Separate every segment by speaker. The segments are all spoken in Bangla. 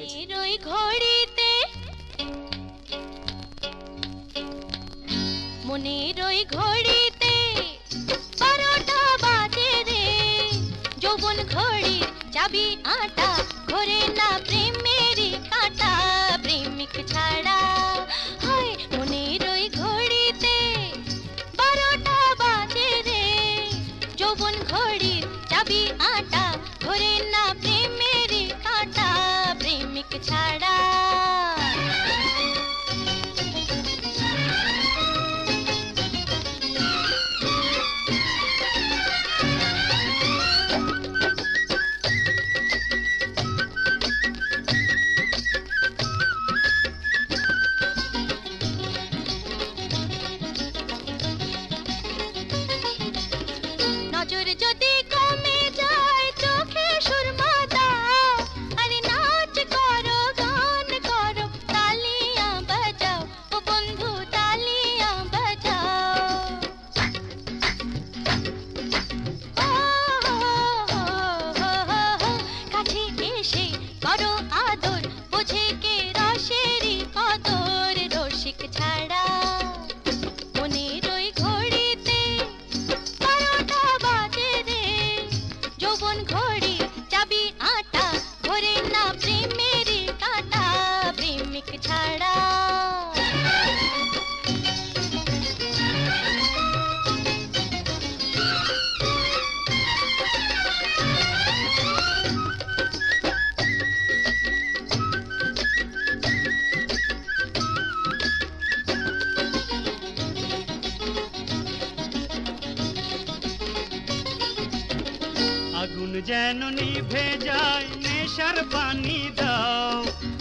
Speaker 1: পেরেছি।
Speaker 2: ওই ঘড়িতে মনের ওই ঘড়িতে 12টা বাজে রে, যৌবন ঘড়ির চাবি আটা, ঘোরে না প্রেমেরই কাঁটা, প্রেমিক ছাড়া হয়। মনের ওই ঘড়িতে 12টা বাজে রে, যৌবন ঘড়ির চাবি আটা, ঘোরে না প্রেমেরই কাঁটা, প্রেমিক ছাড়া। নজর যদি কমে যায় চোখে সুরমা দাও, আরে নাচ করো গান করো তালিয়া বাজাও, ও বন্ধু তালিয়া বাজাও। ও কাছে এসে করো আদর, বোঝে কে রসেরই কদর, রসিক ছাড়া। মনের ওই ঘড়িতে 12টা বাজে রে, যৌবন ঘড়ি চাবি আটা, ঘোরে না প্রেমেরই কাঁটা, প্রেমিক ছাড়া।
Speaker 3: আগুন যেন নিভে যায় নেশার পানি দাও,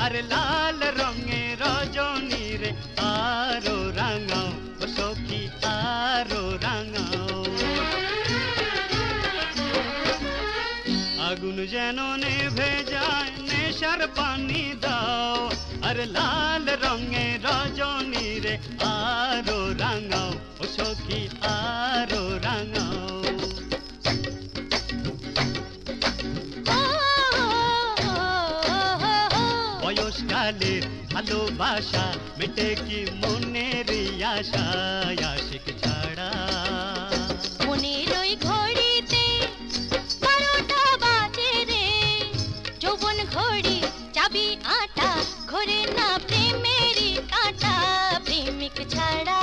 Speaker 3: আর লাল রঙের রজনী রে আরো রাঙাও, ও সখী আরো রাঙাও। আগুন যেন নিভে যায় নেশার পানি দাও, আর লাল রঙের রজনী রে আরো রাঙাও, ও সখী আরো রাঙাও। বয়সকালের ভালোবাসা মেটে কি মনের আশা, আশিক ছাড়া।
Speaker 2: মনের ওই ঘড়িতে 12টা বাজে রে, যৌবন ঘড়ি চাবি আটা, ঘোরে না প্রেমেরই কাঁটা, প্রেমিক ছাড়া।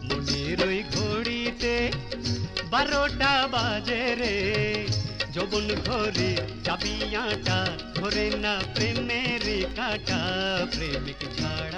Speaker 3: মনের ওই ঘড়িতে 12টা বাজে রে, যৌবন ঘড়ি চাবি আটা, ঘোরে না প্রেমের কাঁটা, প্রেমিক ছাড়া।